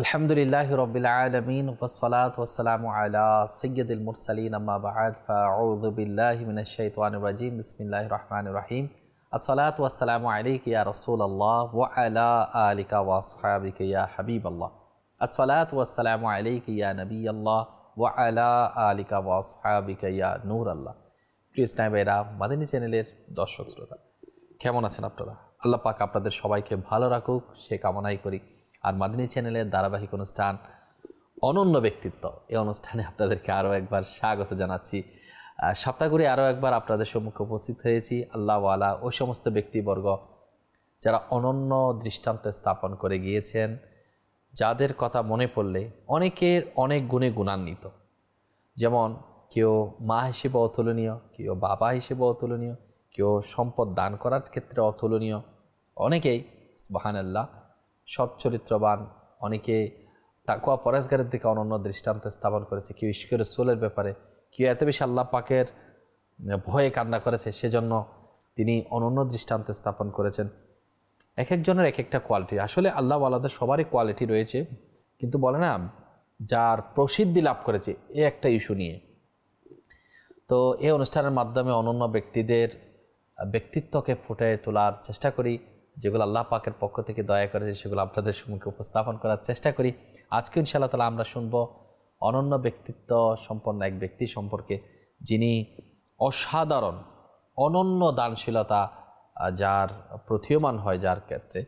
আলহামদুলিল্লাহি রাব্বিল আলামিন ওয়াসসালাতু ওয়াসসালামু আলা সাইয়্যিদিল মুরসালিন আম্মা বা'দ ফাআউযু বিল্লাহি মিনাশ শাইতানির রাজিম বিসমিল্লাহির রহমানির রহিম আসসালাতু ওয়াসসালামু আলাইকা ইয়া রাসূলুল্লাহ ওয়া আলা আলিকা ওয়া আসহাবিকা ইয়া হাবিবাল্লাহ আসসালাতু ওয়াসসালামু আলাইকা ইয়া নবিয়াল্লাহ ওয়া আলা আলিকা ওয়া আসহাবিকা ইয়া নূরাল্লাহ। প্রিয় ইসলামী ভাইরা, মাদানী চ্যানেলের দর্শক শ্রোতা, কেমন আছেন আপনারা? আল্লাহ পাক আপনাদের সবাইকে ভালো রাখুক সে কামনাই করি। আর মাদানী চ্যানেলের ধারাবাহিক অনুষ্ঠান অনন্য ব্যক্তিত্ব, এই অনুষ্ঠানে আপনাদেরকে আরও একবার স্বাগত জানাচ্ছি। সপ্তাহ করে আরও একবার আপনাদের সম্মুখে উপস্থিত হয়েছি। আল্লাহওয়ালা ওই সমস্ত ব্যক্তিবর্গ যারা অনন্য দৃষ্টান্ত স্থাপন করে গিয়েছেন, যাদের কথা মনে পড়লে অনেকের অনেক গুণে গুণান্বিত। যেমন কেউ মা হিসেবে অতুলনীয়, কেউ বাবা হিসেবে অতুলনীয়, কেউ সম্পদ দান করার ক্ষেত্রে অতুলনীয়, অনেকেই সুবহানাল্লাহ সচ্চরিত্রবান, অনেকে তাকওয়া পরহেজগারের দিকে অনন্য দৃষ্টান্ত স্থাপন করেছে, কেউ ইশকে রাসূলের ব্যাপারে, কেউ এত বেশি আল্লাহ পাকের ভয়ে কান্না করেছে, সেজন্য তিনি অনন্য দৃষ্টান্ত স্থাপন করেছেন। এক একজনের এক একটা কোয়ালিটি। আসলে আল্লাহ ওয়ালাদের সবারই কোয়ালিটি রয়েছে, কিন্তু বলে না যার প্রসিদ্ধি লাভ করেছে এ একটা ইস্যু নিয়ে। তো এই অনুষ্ঠানের মাধ্যমে অনন্য ব্যক্তিদের ব্যক্তিত্বকে ফুটে তোলার চেষ্টা করি, যেগুলো আল্লাহ পাকের পক্ষ থেকে দয়া করেছে সেগুলো আপনাদের সম্মুখে উপস্থাপন করার চেষ্টা করি। আজকে ইনশাআল্লাহ তাআলা আমরা শুনবো অনন্য ব্যক্তিত্ব সম্পন্ন এক ব্যক্তি সম্পর্কে, যিনি অসাধারণ অনন্য দানশীলতা যার প্রতীয়মান হয়, যার ক্ষেত্রে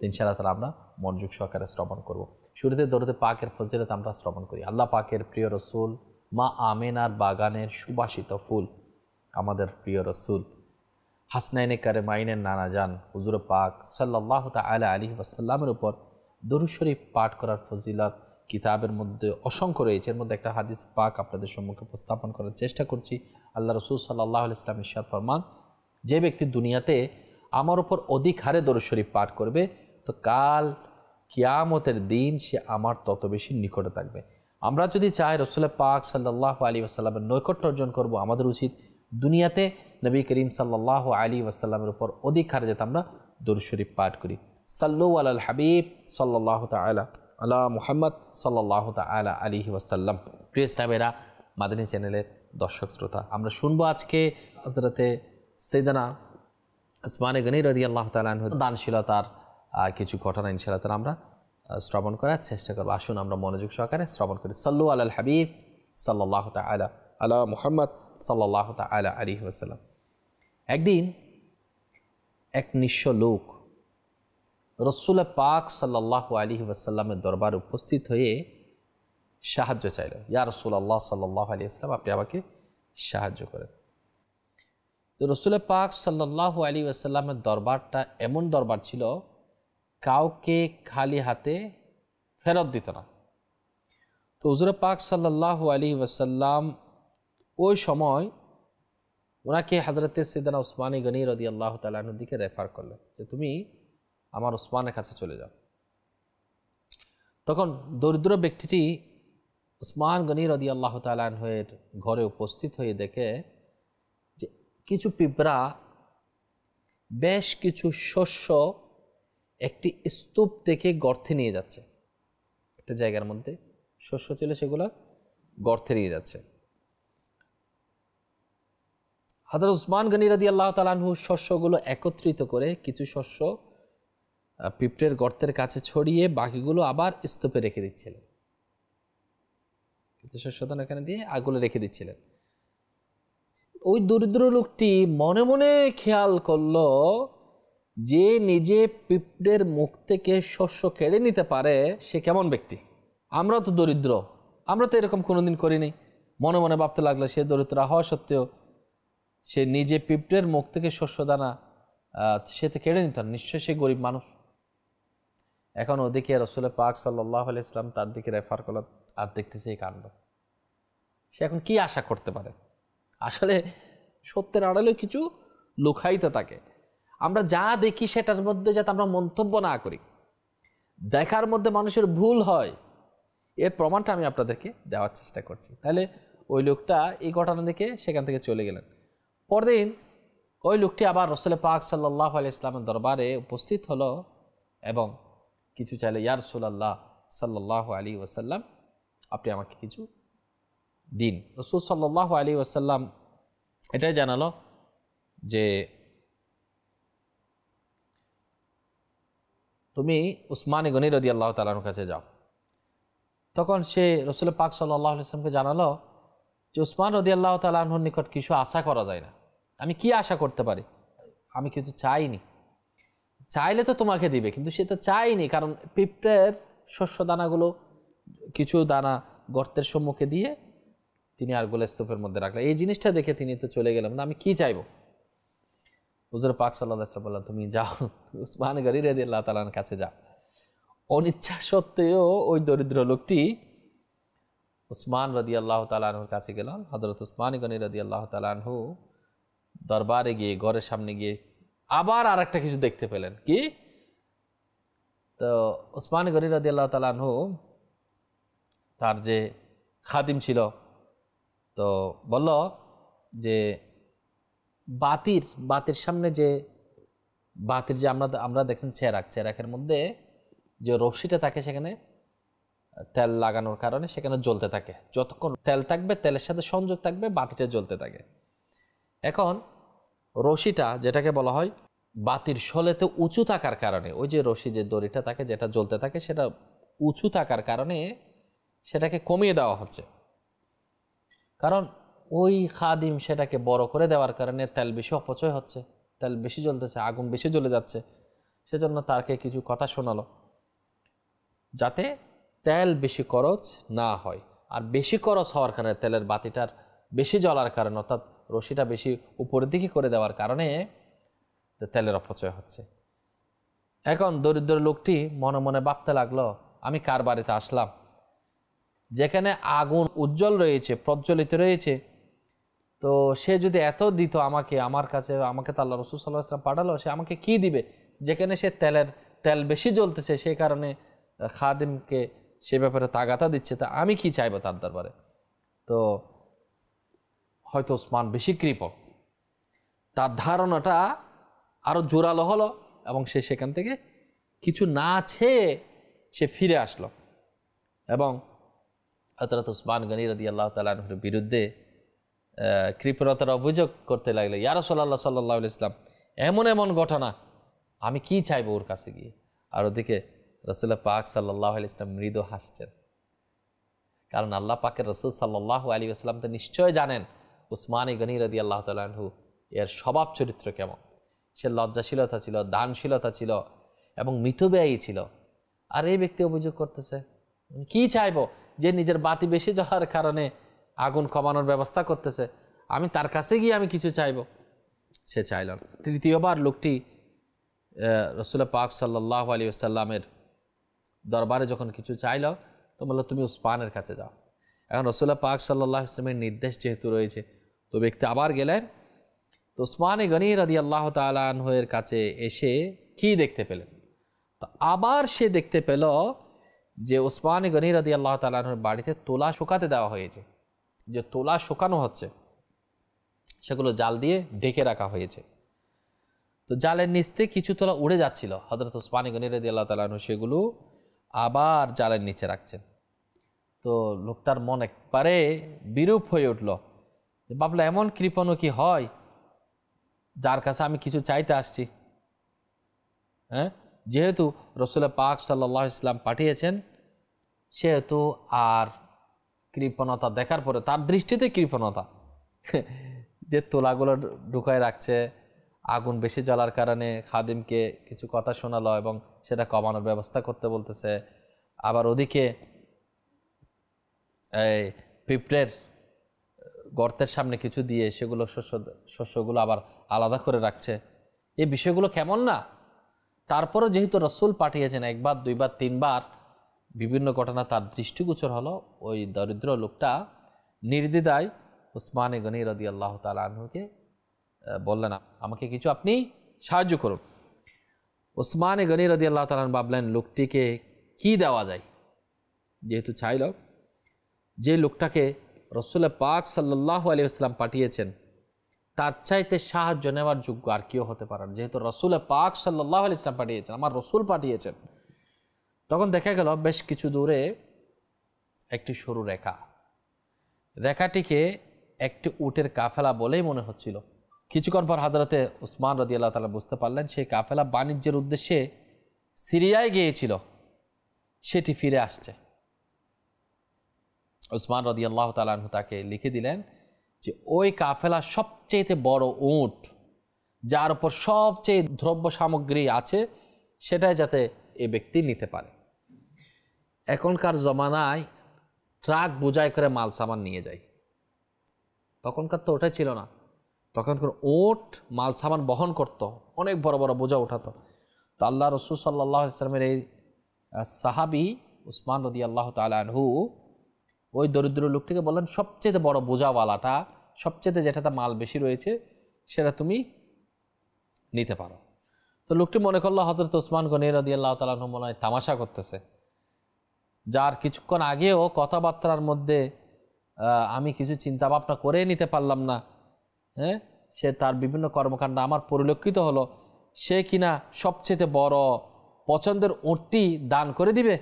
ইনশাআল্লাহ তাআলা আমরা মনোযোগ সহকারে শ্রবণ করব। শুরুতে দরুদে পাকের ফজিলত আমরা শ্রবণ করি। আল্লাহ পাকের প্রিয় রসুল, মা আমেনার বাগানের সুবাসিত ফুল, আমাদের প্রিয় রসুল হাসনাইনে কারিমাইনের নানা জান হুজুর পাক সাল্লাল্লাহু তাআলা আলাইহি ওয়াসাল্লামের উপর দরুদ শরীফ পাঠ করার ফজিলত কিতাবের মধ্যে অসংখ্য রয়েছে। এর মধ্যে একটা হাদিস পাক আপনাদের সম্মুখে উপস্থাপন করার চেষ্টা করছি। আল্লাহ রসুল সাল্লাল্লাহু আলাইহি ওয়াসাল্লাম ইরশাদ ফরমান, যে ব্যক্তি দুনিয়াতে আমার উপর অধিক হারে দরুদ শরীফ পাঠ করবে, তো কাল কিয়ামতের দিন সে আমার তত বেশি নিকটে থাকবে। আমরা যদি চাই রসুল পাক সাল্লাল্লাহু আলাইহি ওয়াসাল্লামের নৈকট্য অর্জন করব, আমাদের উচিত দুনিয়াতে নবী করিম সাল্লাল্লাহু আলাইহি ওয়াসাল্লামের উপর অধিক হারে যাতে আমরা দরুদ শরীফ পাঠ করি। সাল্লু আলাল হাবিব সাল্লাল্লাহু তাআলা আলা মুহাম্মদ সাল্লাল্লাহু তাআলা আলাইহি ওয়াসাল্লাম। প্রিয় ইসলামেরা, মাদানী চ্যানেলের দর্শক শ্রোতা, আমরা শুনবো আজকে হযরতে সাইয়েদনা উসমানে গনি রাদিয়াল্লাহু তাআলা আনহু দানশীলতার কিছু ঘটনা ইনশাআল্লাহ তাআলা আমরা শ্রবণ করার চেষ্টা করব। আসুন আমরা মনোযোগ সহকারে শ্রবণ করি। সাল্লু আলাল হাবিব সাল্লাল্লাহু তাআলা আলা মুহাম্মদ সাল্লাল্লাহু তাআলা আলাইহি ওয়াসাল্লাম। একদিন এক নিঃস্ব লোক রসুল পাক সাল্লাল্লাহু আলাইহি ওয়াসাল্লামের দরবারে উপস্থিত হয়ে সাহায্য চাইল। ইয়া রাসূলুল্লাহ সাল্লাল্লাহু আলাইহি ওয়াসাল্লাম, আপনি আমাকে সাহায্য করেন। তো রসুল পাক সাল্লাল্লাহু আলাইহি ওয়াসাল্লামের দরবারটা এমন দরবার ছিল, কাউকে খালি হাতে ফেরত দিত না। তো হুজুর পাক সাল্লাল্লাহু আলাইহি ওয়াসাল্লাম ওই সময় ওনাকে হযরতে সাইয়েদনা উসমানে গনি রাদিয়াল্লাহু তাআলা আনহুর দিকে রেফার করলেন যে তুমি আমার উসমানের কাছে চলে যাও। তখন দরিদ্র ব্যক্তিটি উসমান গনি রাদিয়াল্লাহু তাআলা আনহুর ঘরে উপস্থিত হয়ে দেখে যে কিছু পিঁপড়া বেশ কিছু শস্য একটি স্তূপ থেকে গর্তে নিয়ে যাচ্ছে। একটা জায়গার মধ্যে শস্য ছিল, সেগুলো গর্তে নিয়ে যাচ্ছে। হযরত উসমান গনি রাদিয়াল্লাহু তাআলা আনহু শস্যগুলো একত্রিত করে কিছু শস্য পিঁপড়ের গর্তের কাছে ছড়িয়ে বাকিগুলো আবার স্তূপে রেখে দিচ্ছিলেন। কিছু শস্য তো এখানে দিয়ে আগুলো রেখে দিচ্ছিলেন। ওই দরিদ্র লোকটি মনে মনে খেয়াল করলো যে নিজে পিঁপড়ের মুখ থেকে শস্য কেড়ে নিতে পারে সে কেমন ব্যক্তি। আমরা তো দরিদ্র, আমরা তো এরকম কোনোদিন করিনি। মনে মনে ভাবতে লাগলো সে দরিদ্র হওয়া সত্ত্বেও সে নিজে পিঁপড়ের মুখ থেকে শস্য দানা সে তো কেড়ে নিত না, নিশ্চয়ই সে গরিব মানুষ। এখন ওদিকে রসুল পাক সাল্লাল্লাহু আলাইহি ওয়াসাল্লাম তার দিকে রেফার করল, আর দেখতেছে এই কাণ্ড। সে এখন কি আশা করতে পারে? আসলে সত্যের আড়ালে কিছু লুকায়িত থাকে। আমরা যা দেখি সেটার মধ্যে যাতে আমরা মন্তব্য না করি, দেখার মধ্যে মানুষের ভুল হয়, এর প্রমাণটা আমি আপনাদেরকে দেওয়ার চেষ্টা করছি। তাহলে ওই লোকটা এই ঘটনা দেখে সেখান থেকে চলে গেলেন। পরদিন ওই লোকটি আবার রসুল পাক সাল্লাল্লাহু আলাইহি ওয়াসাল্লামের দরবারে উপস্থিত হলো এবং কিছু চাইলে, ইয়া রাসূলুল্লাহ সাল্লাল্লাহু আলাইহি ওয়াসাল্লাম, আপনি আমাকে কিছু দিন। রাসূল সাল্লাল্লাহু আলাইহি ওয়াসাল্লাম এটাই জানালো যে তুমি উসমান গনি রাদিয়াল্লাহু তাআলার কাছে যাও। তখন সে রাসূল পাক সাল্লাল্লাহু আলাইহি ওয়াসাল্লামকে জানালো যে উসমান রাদিয়াল্লাহু তাআলার নিকট কিছু আশা করা যায় না। আমি কি আশা করতে পারি? আমি কিছু চাইনি। চাইলে তো তোমাকে দিবে, কিন্তু সে তো চাইনি, কারণ পিঁপড়ের শস্য দানাগুলো কিছু দানা গর্তের সম্মুখে দিয়ে তিনি আর গোলে স্তূপের মধ্যে রাখলেন। এই জিনিসটা দেখে তিনি তো চলে গেলাম, না আমি কি চাইবো? হুজুর পাক সাল্লাল্লাহু আলাইহি ওয়াসাল্লাম বললেন, তুমি যাও, উসমান গনি রাদিয়াল্লাহু তাআলার কাছে যাও। অনিচ্ছা সত্ত্বেও ওই দরিদ্র লোকটি উসমান রাদিয়াল্লাহু তাআলা আনহুর কাছে গেল। হযরত উসমান গনি রাদিয়াল্লাহু তাআলা আনহু দরবারে গিয়ে, ঘরের সামনে গিয়ে আবার আরেকটা কিছু দেখতে পেলেন। কি? তো উসমান গনি রাদিয়াল্লাহু তাআলা আনহু তার যে খাদিম ছিল, তো বলল যে বাতির সামনে যে বাতির যে আমরা দেখছেন চেরাকের মধ্যে যে রশিটা থাকে, সেখানে তেল লাগানোর কারণে সেখানে জ্বলতে থাকে। যতক্ষণ তেল থাকবে, তেলের সাথে সংযোগ থাকবে, বাতিটা জ্বলতে থাকে। এখন রশিটা, যেটাকে বলা হয় বাতির শোলেতে উঁচু থাকার কারণে, ওই যে রশি যে দড়িটা থাকে যেটা জ্বলতে থাকে, সেটা উঁচু থাকার কারণে সেটাকে কমিয়ে দেওয়া হচ্ছে। কারণ ওই খাদিম সেটাকে বড় করে দেওয়ার কারণে তেল বেশি অপচয় হচ্ছে, তেল বেশি জ্বলতেছে, আগুন বেশি জ্বলে যাচ্ছে। সেজন্য তাকে কিছু কথা শোনালো যাতে তেল বেশি খরচ না হয়। আর বেশি খরচ হওয়ার কারণে, তেলের বাতিটার বেশি জ্বলার কারণে, অর্থাৎ রশিটা বেশি উপরের দিকে করে দেওয়ার কারণে তেলের অপচয় হচ্ছে। এখন দরিদ্র লোকটি মনে মনে ভাবতে লাগলো, আমি কার বাড়িতে আসলাম, যেখানে আগুন উজ্জ্বল রয়েছে, প্রজ্বলিত রয়েছে, তো সে যদি এত দিত আমাকে, আমার কাছে, আমাকে তো আল্লাহ রাসূল সাল্লাল্লাহু আলাইহি ওয়াসাল্লাম পাঠালো, সে আমাকে কি দিবে? যেখানে সে তেল বেশি জ্বলতেছে, সেই কারণে খাদিমকে সে ব্যাপারে তাগাতা দিচ্ছে, তা আমি কি চাইবো তার দরবারে? তো হয়তো উসমান বেশি কৃপণ, তার ধারণাটা আরো জোরালো হলো এবং সে সেখান থেকে কিছু না চেয়ে সে ফিরে আসলো এবং হযরত উসমান গনি রাদিয়াল্লাহু তাআলা আনহুর বিরুদ্ধে কৃপণতার অভিযোগ করতে লাগলো। ইয়া রাসূলুল্লাহ সাল্লাল্লাহু আলাইহি ওয়াসাল্লাম, এমন এমন ঘটনা, আমি কি চাইবো ওর কাছে গিয়ে? আর ওদিকে রাসূল পাক সাল্লাল্লাহু আলাইহি ওয়াসাল্লাম মৃদু হাসছেন, কারণ আল্লাহ পাকের রাসূল সাল্লাল্লাহু আলাইহি ওয়াসাল্লাম তো নিশ্চয় জানেন উসমান গনি রাদিয়াল্লাহু তাআলা আনহু এর স্বভাব চরিত্র কেমন। সে লজ্জাশীলতা ছিল, দানশীলতা ছিল এবং মিতব্যয়ী ছিল। আর এই ব্যক্তি অভিযোগ করতেছে, কি চাইবো? যে নিজের বাতি বেশি জ্বলার কারণে আগুন কমানোর ব্যবস্থা করতেছে, আমি তার কাছে গিয়ে আমি কিছু চাইবো? সে চাইল না। তৃতীয়বার লোকটি রাসূল পাক সাল্লাল্লাহু আলাইহি ওয়াসাল্লামের দরবারে যখন কিছু চাইল, তো বলল, তুমি উসমানের কাছে যাও। এখন রাসূল পাক সাল্লাল্লাহু আলাইহি ওয়াসাল্লামের নির্দেশ যেহেতু রয়েছে, তো ব্যক্তি আবার গেলেন। তো উসমান গনি রাদিয়াল্লাহু তাআলা আনহু এর কাছে এসে কি দেখতে পেলেন? তো আবার সে দেখতে পেল যে উসমান গনি রাদিয়াল্লাহু তাআলা আনহুর বাড়িতে তুলা শুকাতে দেওয়া হয়েছে। যে তুলা শুকানো হচ্ছে, সেগুলো জাল দিয়ে ঢেকে রাখা হয়েছে। তো জালের নিচ থেকে কিছু তুলা উড়ে যাচ্ছিল। হযরত উসমান গনি রাদিয়াল্লাহু তাআলা আনহু সেগুলো আবার জালের নিচে রাখছেন। তো লোকটার মন একবারে বিরূপ হয়ে উঠল। ভাবলো, এমন কৃপণ কি হয় যার কাছে আমি কিছু চাইতে আসছি? হ্যাঁ, যেহেতু রাসূল পাক সাল্লাল্লাহু আলাইহি ওয়াসাল্লাম পাঠিয়েছেন, সেহেতু আর কৃপণতা দেখার পরে, তার দৃষ্টিতে কৃপণতা, যে তোলাগুলো ঢুকায় রাখছে, আগুন বেশি জ্বলার কারণে খাদিমকে কিছু কথা শোনালো এবং সেটা কমানোর ব্যবস্থা করতে বলতেছে। আবার ওদিকে এই পিঁপড়ের গর্তের সামনে কিছু দিয়ে সেগুলো শস্যগুলো আবার আলাদা করে রাখছে। এই বিষয়গুলো কেমন না? তারপরও যেহেতু রাসূল পাঠিয়েছেন, একবার, দুইবার, তিনবার, বিভিন্ন ঘটনা তার দৃষ্টিগোচর হলো। ওই দরিদ্র লোকটা নির্দ্বিধায় উসমান গনি রাদিয়াল্লাহু তাআলা আনহুকে বললেন, আমাকে কিছু আপনি সাহায্য করুন। উসমান গনি রাদিয়াল্লাহু তাআলা আনহু ভাবলেন, লোকটিকে কি দেওয়া যায়? যেহেতু চাইল, যে লোকটাকে রাসূল পাক সাল্লাল্লাহু আলাইহি ওয়াসাল্লাম পাঠিয়েছেন, তার চাইতে সাহায্য নেওয়ার যোগ্য আর কেউ হতে পারে না। যেহেতু রাসূল পাক সাল্লাল্লাহু আলাইহি ওয়াসাল্লাম পাঠিয়েছেন, আমার রাসূল পাঠিয়েছেন, তখন দেখা গেল বেশ কিছু দূরে একটি সরু রেখাটিকে একটি উটের কাফেলা বলেই মনে হচ্ছিল। কিছুক্ষণ পর হযরতে উসমান রাদিয়াল্লাহু তাআলা বুঝতে পারলেন সেই কাফেলা বাণিজ্যের উদ্দেশ্যে সিরিয়ায় গিয়েছিল, সেটি ফিরে আসছে। উসমান রাদিয়াল্লাহু তাআলা আনহু তাকে লিখে দিলেন যে ওই কাফেলা সবচেয়ে বড় উট, যার উপর সবচেয়ে দ্রব্য সামগ্রী আছে, সেটাই যাতে এই ব্যক্তি নিতে পারে। এখনকার জমানায় ট্রাক বোঝাই করে মাল সামান নিয়ে যায়, তখনকার তো ওটাই ছিল না। তখনকার উট মাল সামান বহন করত, অনেক বড় বড় বোঝা উঠাতো। তো আল্লাহ রাসূল সাল্লাল্লাহু আলাইহি ওয়াসাল্লামের এই সাহাবী উসমান রাদিয়াল্লাহু তাআলা আনহু ওই দরিদ্র লোকটিকে বললেন, সবচেয়ে বড় বোঝাওয়ালাটা, সবচেয়ে যেটাতে মাল বেশি রয়েছে, সেটা তুমি নিতে পারো। তো লোকটি মনে করলো হযরত উসমান গনি রাদিয়াল্লাহু তাআলা আনহু মনে হয় তামাশা করতেছে, যার কিছুক্ষণ আগেও কথাবার্তার মধ্যে আমি কিছু চিন্তা ভাবনা করে নিতে পারলাম না, হ্যাঁ, সে তার বিভিন্ন কর্মকাণ্ড আমার পরিলক্ষিত হলো, সে কিনা সবচেয়ে বড় পছন্দের উটটি দান করে দিবে।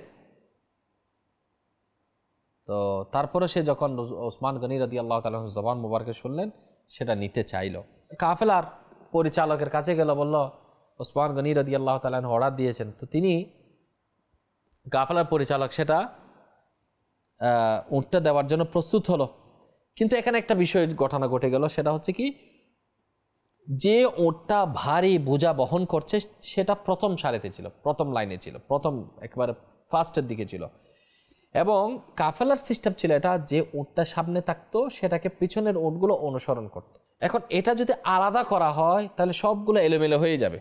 তো তারপরে সে যখন ওসমান গনি রাদিয়াল্লাহু তাআলা জবান মুবারকে শুনলেন, সেটা নিতে চাইল। কাফেলার পরিচালকের কাছে গেল, বলল ওসমান গনি রাদিয়াল্লাহু তাআলা অর্ডার দিয়েছেন। তো তিনি কাফেলার পরিচালক সেটা উটটা দেওয়ার জন্য প্রস্তুত হলো। কিন্তু এখানে একটা বিষয় ঘটনা ঘটে গেল, সেটা হচ্ছে কি, যে উটটা ভারী বোঝা বহন করছে সেটা প্রথম সারিতে ছিল, প্রথম লাইনে ছিল, প্রথম একেবারে ফার্স্টের দিকে ছিল। এবং কাফেলার সিস্টেম ছিল এটা, যে উটটা সামনে থাকতো সেটাকে পিছনের উটগুলো অনুসরণ করত। এখন এটা যদি আলাদা করা হয় তাহলে সবগুলো এলোমেলো হয়ে যাবে।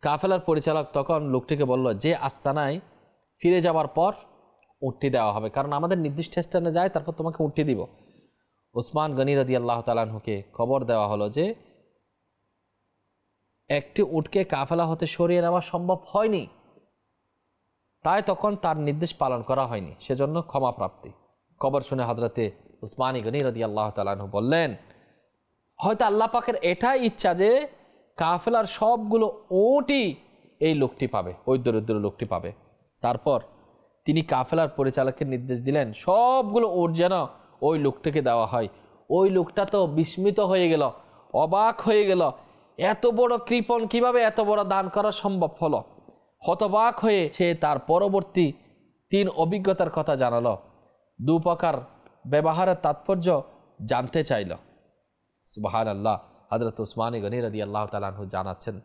কাফেলার পরিচালক তখন লোকটিকে বলল, যে আস্তানায় ফিরে যাওয়ার পর উটটি দেওয়া হবে, কারণ আমাদের নির্দিষ্ট স্থানে যায়, তারপর তোমাকে উটটি দিব। উসমান গনি রাদিয়াল্লাহু তাআলা আনহুকে খবর দেওয়া হলো যে একটি উটকে কাফেলা হতে সরিয়ে নেওয়া সম্ভব হয়নি, তাই তখন তার নির্দেশ পালন করা হয়নি, সেজন্য ক্ষমা প্রাপ্তি। খবর শুনে হযরতে উসমান গনি রাদিয়াল্লাহু তাআলা আনহু বললেন, হয়তো আল্লাহ পাকের এটাই ইচ্ছা যে কাফেলার সবগুলো উটই এই লোকটি পাবে, ওই দরিদ্র লোকটি পাবে। তারপর তিনি কাফেলার পরিচালককে নির্দেশ দিলেন সবগুলো উট যেন ওই লোকটাকে দেওয়া হয়। ওই লোকটা তো বিস্মিত হয়ে গেল, অবাক হয়ে গেল, এত বড় কৃপণ কিভাবে এত বড় দান করা সম্ভব হলো। হতবাক হয়ে সে তার পরবর্তী 3 অভিজ্ঞতার কথা জানালো, দুপ্রকার ব্যবহারের তাৎপর্য জানতে চাইল। সুবহানাল্লাহ। হযরত উসমান গনি রাদিয়াল্লাহু তাআলা আনহু জানাচ্ছেন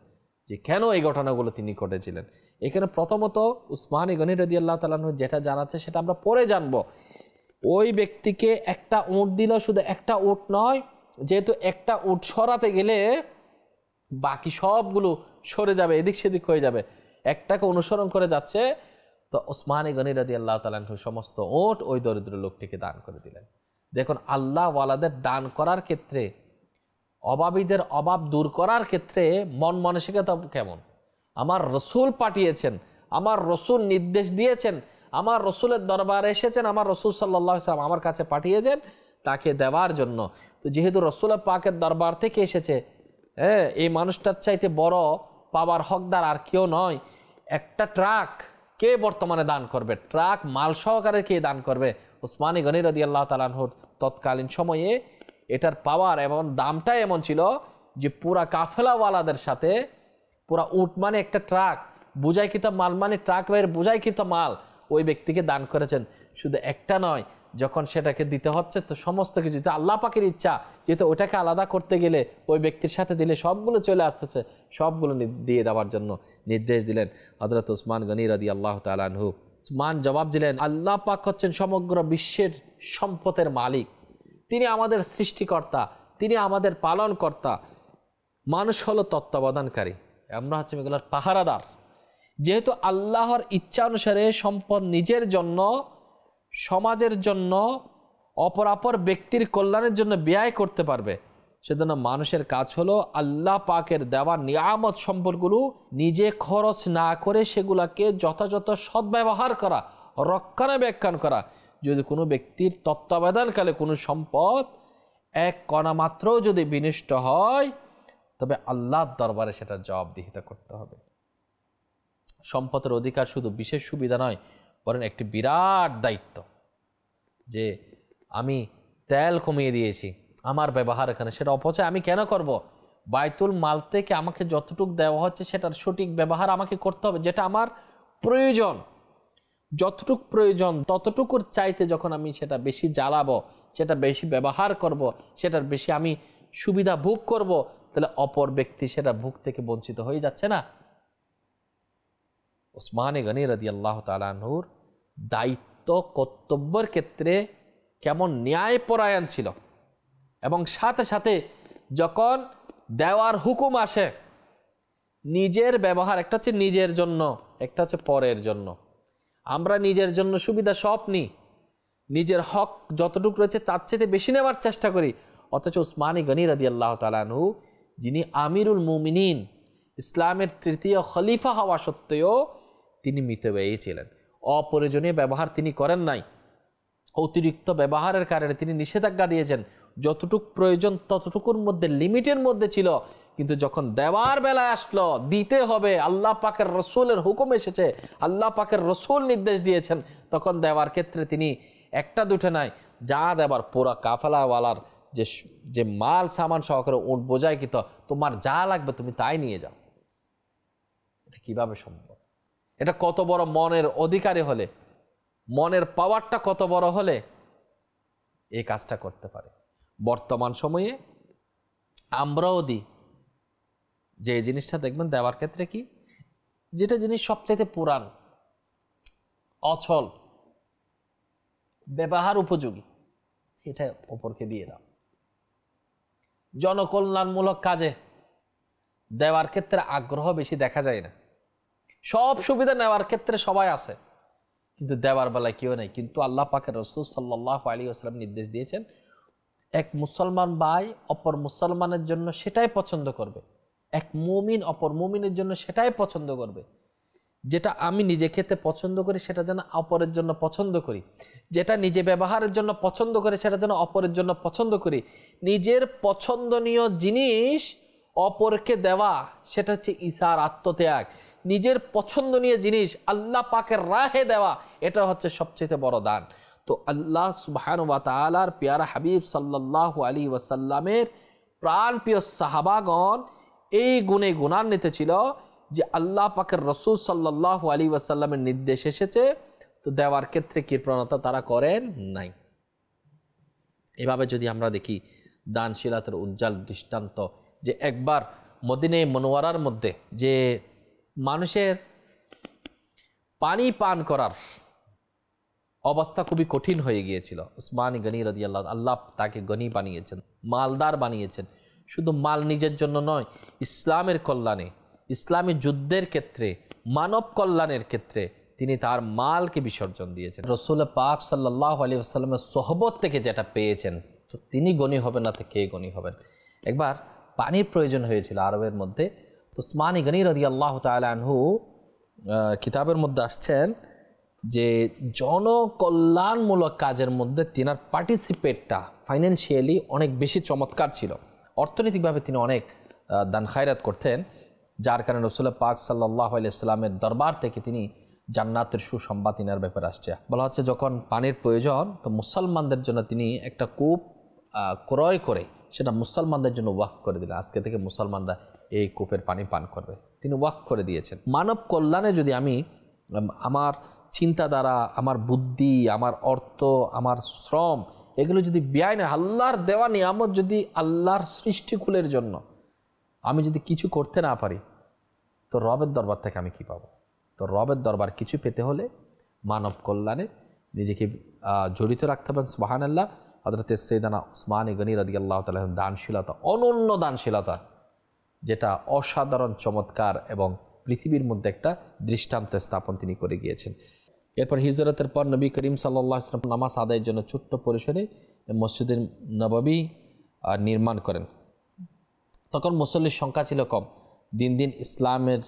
যে কেন এই ঘটনাগুলো তিনি ঘটেছিলেন। এখানে প্রথমত উসমান গনি রাদিয়াল্লাহু তাআলা আনহু যেটা জানাচ্ছে সেটা আমরা পরে জানবো। ওই ব্যক্তিকে একটা উট দিল, শুধু একটা উট নয়, যেহেতু একটা উট সরাতে গেলে বাকি সবগুলো সরে যাবে, এদিক সেদিক হয়ে যাবে, একটাকে অনুসরণ করে যাচ্ছে। তো উসমান গনি রাদিয়াল্লাহু তাআলা আনহু সমস্ত উট ওই দরিদ্র লোকটিকে দান করে দিলেন। দেখুন, আল্লাহ ওয়ালাদের দান করার ক্ষেত্রে, অভাবীদের অভাব দূর করার ক্ষেত্রে মন মানসিকতা কেমন। আমার রসুল পাঠিয়েছেন, আমার রসুল নির্দেশ দিয়েছেন, আমার রসুলের দরবারে এসেছেন, আমার রসুল সাল্লাল্লাহু আলাইহি ওয়াসাল্লাম আমার কাছে পাঠিয়েছেন তাকে দেওয়ার জন্য। তো যেহেতু রসুলের পাকের দরবার থেকে এসেছে, হ্যাঁ, এই মানুষটার চাইতে বড় পাওয়ার হকদার আর কেউ নয়। একটা ট্রাক কে বর্তমানে দান করবে? ট্রাক মাল সহকারে কে দান করবে? উসমান গনি রাদিয়াল্লাহু তাআলা আনহুর তৎকালীন সময়ে এটার পাওয়ার এবং দামটাই এমন ছিল যে পুরা কাফেলাওয়ালাদের সাথে পুরা উট মানে একটা ট্রাক, বোঝাইকৃত মাল মানে ট্রাক বাইরের বোঝাইকৃত মাল ওই ব্যক্তিকে দান করেছেন। শুধু একটা নয়, যখন সেটাকে দিতে হচ্ছে তো সমস্ত কিছু, তো আল্লাহ পাকের ইচ্ছা, যেহেতু ওটাকে আলাদা করতে গেলে ওই ব্যক্তির সাথে দিলে সবগুলো চলে আসতেছে, সবগুলো দিয়ে দেওয়ার জন্য নির্দেশ দিলেন হযরত উসমান গনি রাদিয়াল্লাহু তাআলা আনহু। উসমান জবাব দিলেন, আল্লাহ পাক হচ্ছেন সমগ্র বিশ্বের সম্পদের মালিক, তিনি আমাদের সৃষ্টিকর্তা, তিনি আমাদের পালনকর্তা। মানুষ হলো তত্ত্বাবধানকারী, আমরা হচ্ছে এগুলোর পাহারাদার। যেহেতু আল্লাহর ইচ্ছা অনুসারে সম্পদ নিজের জন্য, সমাজের জন্য, অপরাপর ব্যক্তির কল্যাণের জন্য ব্যয় করতে পারবে, সেজন্য মানুষের কাজ হলো আল্লাহ পাকের দেওয়া নিয়ামত সম্পদগুলো নিজে খরচ না করে সেগুলাকে যথাযথ সদ্ব্যবহার করা, রক্ষণাবেক্ষণ করা। যদি কোনো ব্যক্তির তত্ত্বাবধানকালে কোনো সম্পদ এক কণা মাত্রও যদি বিনষ্ট হয়, তবে আল্লাহর দরবারে সেটার জবাবদিহিতা করতে হবে। সম্পদের অধিকার শুধু বিশেষ সুবিধা নয়, বরং একটি বিরাট দায়িত্ব। যে আমি তেল কমিয়ে দিয়েছি, আমার ব্যবহার এখানে, সেটা অপচয় আমি কেন করব? বাইতুল মাল থেকে আমাকে যতটুকু দেওয়া হচ্ছে সেটার সঠিক ব্যবহার আমাকে করতে হবে। যেটা আমার প্রয়োজন, যতটুক প্রয়োজন ততটুকুর চাইতে যখন আমি সেটা বেশি জ্বালাবো, সেটা বেশি ব্যবহার করব, সেটার বেশি আমি সুবিধা ভোগ করব, তাহলে অপর ব্যক্তি সেটা ভোগ থেকে বঞ্চিত হয়ে যাচ্ছে না? ওসমানে গনি রাদিয়াল্লাহু তাআলা আনহুর দায়িত্ব কর্তব্যের ক্ষেত্রে কেমন ন্যায়পরায়ণ ছিল, এবং সাথে সাথে যখন দেওয়ার হুকুম আসে, নিজের ব্যবহার, একটা হচ্ছে নিজের জন্য, একটা হচ্ছে পরের জন্য। আমরা নিজের জন্য সুবিধা সব নিই, নিজের হক যতটুকু রয়েছে তার চেয়ে বেশি নেওয়ার চেষ্টা করি, অথচ উসমানী গনি রাদিয়াল্লাহু তাআলা আনহু, যিনি আমিরুল মুমিনিন, ইসলামের তৃতীয় খলিফা হওয়া সত্ত্বেও তিনি মিতব্যয়ী ছিলেন। অপ্রয়োজনীয় ব্যবহার তিনি করেন নাই। অতিরিক্ত ব্যবহারের কারণে তিনি নিষেধাজ্ঞা দিয়েছেন, যতটুক প্রয়োজন ততটুকুর মধ্যে, লিমিটের মধ্যে ছিল। কিন্তু যখন দেওয়ার বেলায় আসলো, দিতে হবে, আল্লাহ পাকের রসুলের হুকুম এসেছে, আল্লাহ পাকের রসুল নির্দেশ দিয়েছেন, তখন দেওয়ার ক্ষেত্রে তিনি একটা দুটো নাই, যা দেবার পুরা কাফেলাওয়ালার যে মাল সামান সহকারে উট বোঝায়, কি তো তোমার যা লাগবে তুমি তাই নিয়ে যাও। এটা কিভাবে সম্ভব? এটা কত বড় মনের অধিকারী হলে, মনের পাওয়ারটা কত বড় হলে এই কাজটা করতে পারে। বর্তমান সময়ে আমরাও দিই, যে জিনিসটা দেখবেন দেওয়ার ক্ষেত্রে কি, যেটা জিনিস সবচাইতে পুরান, অচল, ব্যবহার উপযোগী, এটা অপরকে দিয়ে দাও। জনকল্যাণমূলক কাজে দেওয়ার ক্ষেত্রে আগ্রহ বেশি দেখা যায় না। সব সুবিধা নেওয়ার ক্ষেত্রে সবাই আছে, কিন্তু দেওয়ার বেলায় কেউ নেই। কিন্তু আল্লাহ পাকের রাসূল সাল্লাল্লাহু আলাইহি ওয়াসাল্লাম নির্দেশ দিয়েছেন, এক মুসলমান ভাই অপর মুসলমানের জন্য সেটাই পছন্দ করবে, এক মুমিন অপর মুমিনের জন্য সেটাই পছন্দ করবে। যেটা আমি নিজে খেতে পছন্দ করি সেটা যেন অপরের জন্য পছন্দ করি, যেটা নিজে ব্যবহারের জন্য পছন্দ করি সেটা যেন অপরের জন্য পছন্দ করি। নিজের পছন্দনীয় জিনিস অপরকে দেওয়া, সেটা হচ্ছে ইসার আত্মত্যাগ। নিজের পছন্দনীয় জিনিস আল্লাহ পাকের রাহে দেওয়া, এটা হচ্ছে সবচেয়ে বড় দান। তো আল্লাহ সুবহানাহু ওয়া তাআলার পেয়ারা হাবিব সাল্লাল্লাহু আলাইহি ওয়াসাল্লামের প্রাণপ্রিয় সাহাবাগণ এই গুণে গুণান্বিত ছিল যে আল্লাহ পাকের রাসূল সাল্লাল্লাহু আলাইহি ওয়াসাল্লামের নির্দেশ এসেছে, তো দেওয়ার ক্ষেত্রে কৃপণতা তারা করেন নাই। এভাবে যদি আমরা দেখি দানশীলতার উজ্জ্বল দৃষ্টান্ত, যে একবার মদিনে মুনওয়ারার মধ্যে যে মানুষের পানি পান করার অবস্থা খুবই কঠিন হয়ে গিয়েছিল, উসমানী গনি রাদিয়াল্লাহু, আল্লাহ তাকে গনি বানিয়েছেন, মালদার বানিয়েছেন। শুধু মাল নিজের জন্য নয়, ইসলামের কল্যাণে, ইসলামী যুদ্ধের ক্ষেত্রে, মানব কল্যাণের ক্ষেত্রে তিনি তার মালকে বিসর্জন দিয়েছেন। রাসূল পাক সাল্লাল্লাহু আলাইহি ওয়াসাল্লামের সোহবত থেকে যেটা পেয়েছেন, তো তিনি গনি হবেন না তো কে গনি হবেন? একবার পানির প্রয়োজন হয়েছিল আরবের মধ্যে, তো উসমানী গনি রাদিয়াল্লাহু তাআলা আনহু কিতাবের মধ্যে আসছেন যে জনকল্যাণমূলক কাজের মধ্যে তিনার পার্টিসিপেটটা ফাইন্যান্সিয়ালি অনেক বেশি চমৎকার ছিল। অর্থনৈতিকভাবে তিনি অনেক দান খায়রাত করতেন, যার কারণে রাসূল পাক সাল্লাল্লাহু আলাইহি ওয়াসাল্লামের দরবার থেকে তিনি জান্নাতের সুসংবাদ তিনার ব্যাপারে আসছে। বলা হচ্ছে যখন পানির প্রয়োজন, তো মুসলমানদের জন্য তিনি একটা কূপ ক্রয় করে সেটা মুসলমানদের জন্য ওয়াকফ করে দিলেন। আজকে থেকে মুসলমানরা এই কূপের পানি পান করবে, তিনি ওয়াকফ করে দিয়েছেন। মানব কল্যাণে যদি আমি আমার চিন্তা দ্বারা, আমার বুদ্ধি, আমার অর্থ, আমার শ্রম, এগুলো যদি ব্যয় না, আল্লাহর দেওয়া নিয়ামত যদি আল্লাহর সৃষ্টিকুলের জন্য আমি যদি কিছু করতে না পারি, তো রবের দরবার থেকে আমি কি পাবো? তো রবের দরবার কিছু পেতে হলে মানব কল্যাণে নিজেকে জড়িত রাখতে হবে। সুবহানাল্লাহ। হযরত সাইয়েদানা উসমানী গনি রাদিয়াল্লাহু তাআলা দানশীলতা, অনন্য দানশীলতা, যেটা অসাধারণ চমৎকার এবং পৃথিবীর মধ্যে একটা দৃষ্টান্ত স্থাপন তিনি করে গিয়েছেন। এরপর হিজরতের পর নবী করিম সাল্লাল্লাহু আলাইহি ওয়াসাল্লাম নামাজ আদায়ের জন্য ছোট্ট পরিসরে মসজিদে নববী নির্মাণ করেন। তখন মুসল্লির সংখ্যা ছিল কম। দিন দিন ইসলামের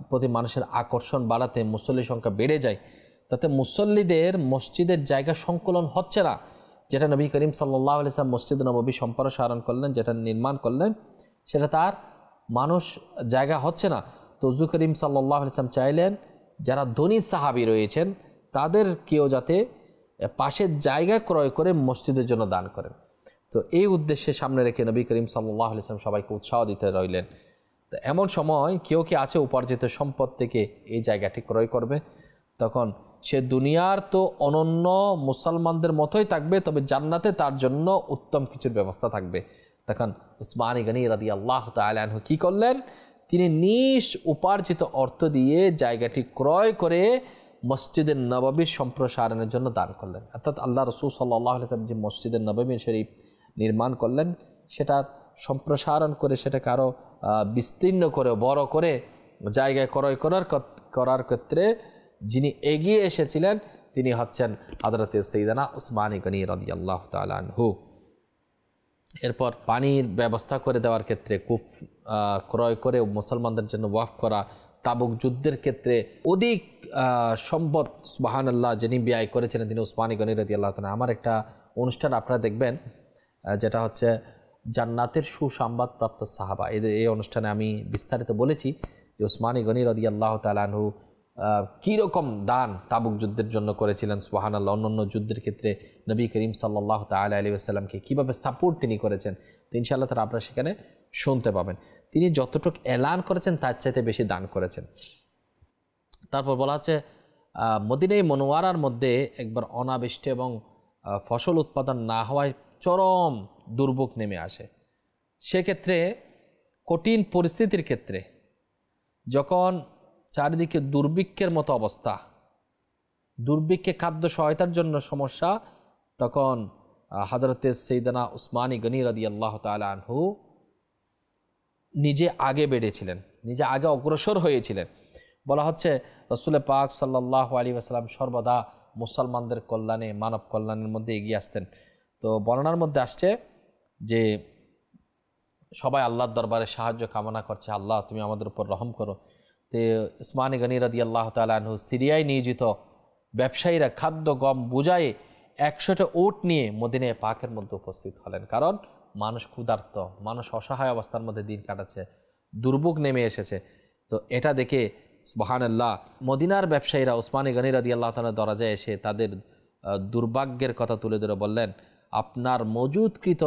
প্রতি মানুষের আকর্ষণ বাড়াতে মুসল্লির সংখ্যা বেড়ে যায়, তাতে মুসল্লিদের মসজিদের জায়গা সংকুলন হচ্ছে না। যেটা নবী করিম সাল্লাল্লাহু আলাইহি ওয়াসাল্লাম মসজিদ নববী সম্প্রসারণ করলেন, যেটা নির্মাণ করলেন, সেটা তার মানুষ জায়গা হচ্ছে না। তো হুজুর করিম সাল্লাল্লাহু আলাইহি ওয়াসাল্লাম চাইলেন যারা ধনী সাহাবী রয়েছেন তাদের কেউ যাতে পাশের জায়গা ক্রয় করে মসজিদের জন্য দান করেন। তো এই উদ্দেশ্যে সামনে রেখে নবী করিম সাল্লাল্লাহু আলাইহি ওয়াসাল্লাম সবাইকে উৎসাহ দিতে রইলেন। তো এমন সময় কেউ কি আছে উপার্জিত সম্পদ থেকে এই জায়গাটি ক্রয় করবে, তখন সে দুনিয়ার তো অনন্য মুসলমানদের মতোই থাকবে, তবে জান্নাতে তার জন্য উত্তম কিছুর ব্যবস্থা থাকবে। তখন উসমান গনি রাদিয়াল্লাহু তাআলা আনহু কি করলেন, তিনি নিজ উপার্জিত অর্থ দিয়ে জায়গাটি ক্রয় করে মসজিদের নববীর সম্প্রসারণের জন্য দান করলেন। অর্থাৎ আল্লাহ রাসূল সাল্লাল্লাহু আলাইহি ওয়াসাল্লাম যে মসজিদের নববী শরীফ নির্মাণ করলেন সেটার সম্প্রসারণ করে সেটাকে আরও বিস্তীর্ণ করে বড় করে জায়গায় ক্রয় করার ক্ষেত্রে যিনি এগিয়ে এসেছিলেন তিনি হচ্ছেন হযরত সাইয়্যিদানা উসমান গনি রাদিয়াল্লাহু তাআলা আনহু। এরপর পানির ব্যবস্থা করে দেওয়ার ক্ষেত্রে কূপ ক্রয় করে মুসলমানদের জন্য ওয়াকফ করা, তাবুক যুদ্ধের ক্ষেত্রে অধিক সম্পদ সুবহানাল্লাহ যিনি ব্যয় করেছিলেন তিনি উসমান গনি রাদিয়াল্লাহু তাআলা। আমার একটা অনুষ্ঠান আপনারা দেখবেন যেটা হচ্ছে জান্নাতের সুসংবাদপ্রাপ্ত সাহাবা, এই অনুষ্ঠানে আমি বিস্তারিত বলেছি যে উসমান গনি রাদিয়াল্লাহু তাআলা আনহু কীরকম দান তাবুক যুদ্ধের জন্য করেছিলেন সুবহানাল্লাহ। অন্যান্য যুদ্ধের ক্ষেত্রে নবী করিম সাল্লাল্লাহু তাআলা আলাইহি ওয়াসাল্লামকে কীভাবে সাপোর্ট তিনি করেছেন, তো ইনশাআল্লাহ তারা আপনারা সেখানে শুনতে পাবেন। তিনি যতটুকু এলান করেছেন তার চাইতে বেশি দান করেছেন। তারপর বলা হচ্ছে মদিনায়ে মুনাওয়ারার মধ্যে একবার অনাবৃষ্টি এবং ফসল উৎপাদন না হওয়ায় চরম দুর্ভোগ নেমে আসে। সেক্ষেত্রে কঠিন পরিস্থিতির ক্ষেত্রে যখন চারিদিকে দুর্ভিক্ষের মতো অবস্থা, দুর্ভিক্ষে খাদ্য সহায়তার জন্য সমস্যা, তখন হযরতে সাইয়্যিদানা উসমান গনি রাদিয়াল্লাহু তাআলা আনহু নিজে আগে বেড়েছিলেন, নিজে আগে অগ্রসর হয়েছিলেন। বলা হচ্ছে রাসূল পাক সাল্লাল্লাহু আলাইহি ওয়াসাল্লাম সর্বদা মুসলমানদের কল্যাণে মানব কল্যাণের মধ্যে এগিয়ে আসতেন। তো বর্ণনার মধ্যে আসছে যে সবাই আল্লাহর দরবারে সাহায্য কামনা করছে, আল্লাহ তুমি আমাদের উপর রহম করো। তো উসমান গনি রাদিয়াল্লাহু তাআলা আনহু সিরিয়ায় নিয়োজিত ব্যবসায়ীরা খাদ্য গম বুঝায়ে 100টা উট নিয়ে মদিনায়ে পাকের মধ্যে উপস্থিত হলেন। কারণ মানুষ ক্ষুধার্ত, মানুষ অসহায় অবস্থার মধ্যে দিন কাটাচ্ছে, দুর্ভোগ নেমে এসেছে। তো এটা দেখে সুবহানাল্লাহ মদিনার ব্যবসায়ীরা উসমান গনি রাদিয়াল্লাহু তাআলা দরজায় এসে তাদের দুর্ভাগ্যের কথা তুলে ধরে বললেন, আপনার মজুদকৃত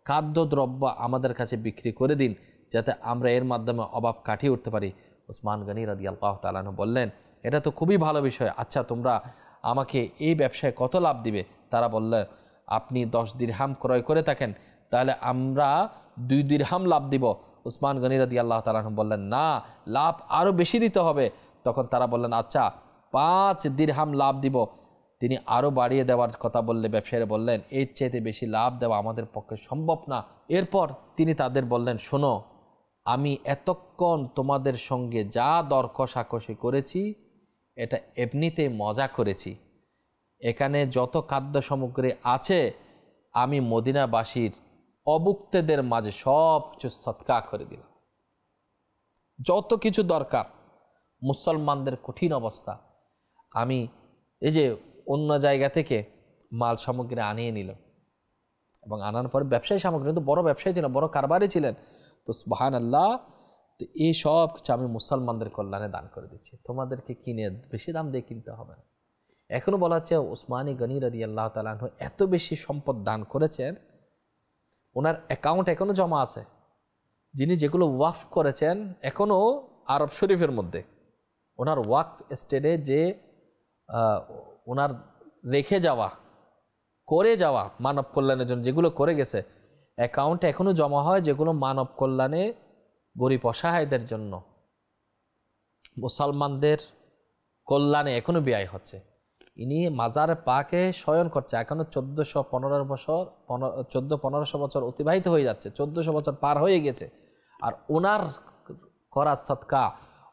খাদ্যদ্রব্য আমাদের কাছে বিক্রি করে দিন যাতে আমরা এর মাধ্যমে অভাব কাটিয়ে উঠতে পারি। উসমান গনি রাদিয়াল্লাহু তাআলা আনহু বললেন, এটা তো খুবই ভালো বিষয়, আচ্ছা তোমরা আমাকে এই ব্যবসায় কত লাভ দিবে? তারা বললে, আপনি 10 দিরহাম ক্রয় করে থাকেন তাহলে আমরা 2 দিরহাম লাভ দিব। উসমান গনি রাদিয়াল্লাহু তাআলা আনহু বললেন, না, লাভ আরও বেশি দিতে হবে। তখন তারা বললেন, আচ্ছা 5 দিরহাম লাভ দিব। তিনি আরও বাড়িয়ে দেওয়ার কথা বললে ব্যবসায়ীরা বললেন, এর চাইতে বেশি লাভ দেওয়া আমাদের পক্ষে সম্ভব না। এরপর তিনি তাদের বললেন, শোনো, আমি এতক্ষণ তোমাদের সঙ্গে যা দর কষাকষি করেছি এটা এমনিতেই মজা করেছি। এখানে যত খাদ্য সামগ্রী আছে আমি মদিনাবাসীর অভুক্তদের মাঝে সব কিছু সদকা করে দিলাম। যত কিছু দরকার, মুসলমানদের কঠিন অবস্থা, আমি এই যে অন্য জায়গা থেকে মাল সামগ্রী আনিয়ে নিল এবং আনার পরে ব্যবসায়ী সামগ্রী, তো বড় ব্যবসায়ী ছিলেন, বড় কারবারি ছিলেন। তো সুবহানাল্লাহ, তো এই সব কিছু আমি মুসলমানদের কল্যাণে দান করে দিচ্ছি, তোমাদেরকে কিনে বেশি দাম দিয়ে কিনতে হবে না। এখনও বলা হচ্ছে উসমান গনি রাদিয়াল্লাহু তাআলা আনহু এত বেশি সম্পদ দান করেছেন, ওনার অ্যাকাউন্ট এখনও জমা আছে। যিনি যেগুলো ওয়াকফ করেছেন এখনও আরব শরীফের মধ্যে ওনার ওয়াকফ এস্টেটে যে ওনার রেখে যাওয়া, করে যাওয়া মানব কল্যাণের জন্য যেগুলো করে গেছে অ্যাকাউন্টে এখনও জমা হয়, যেগুলো মানব কল্যাণে গরিব অসহায়দের জন্য মুসলমানদের কল্যাণে এখনও ব্যয় হচ্ছে। ইনি মাজারে পাকে শয়ন করছে, এখনও 1400-1500 বছর অতিবাহিত হয়ে যাচ্ছে, 1400 বছর পার হয়ে গেছে। আর ওনার করা সদকা,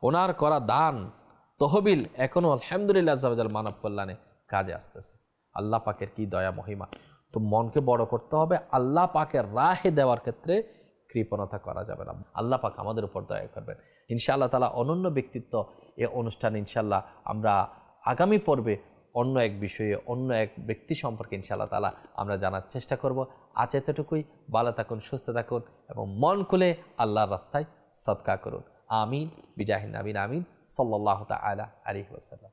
ওনার করা দান তহবিল এখনও আলহামদুলিল্লাহ আজ্জা ওয়া জাল মানব কল্যাণে কাজে আসতেছে। আল্লাহ পাকের কি দয়া মহিমা। তো মনকে বড় করতে হবে, আল্লাহ পাকের রাহে দেওয়ার ক্ষেত্রে কৃপণতা করা যাবে না। আল্লাহ পাক আমাদের উপর দয়া করবেন ইনশাআল্লাহ তাআলা। অনন্য ব্যক্তিত্ব এ অনুষ্ঠান ইনশাআল্লাহ আমরা আগামী পর্বে অন্য এক বিষয়ে অন্য এক ব্যক্তি সম্পর্কে ইনশাআল্লাহ তাআলা আমরা জানার চেষ্টা করব। আজ এতটুকুই, ভালো থাকুন, সুস্থ থাকুন এবং মন খুলে আল্লাহর রাস্তায় সদকা করুন। আমিন বিজাহিন নবীন আমিন সাল্লাল্লাহু তাআলা আলাইহি ওয়াসাল্লাম।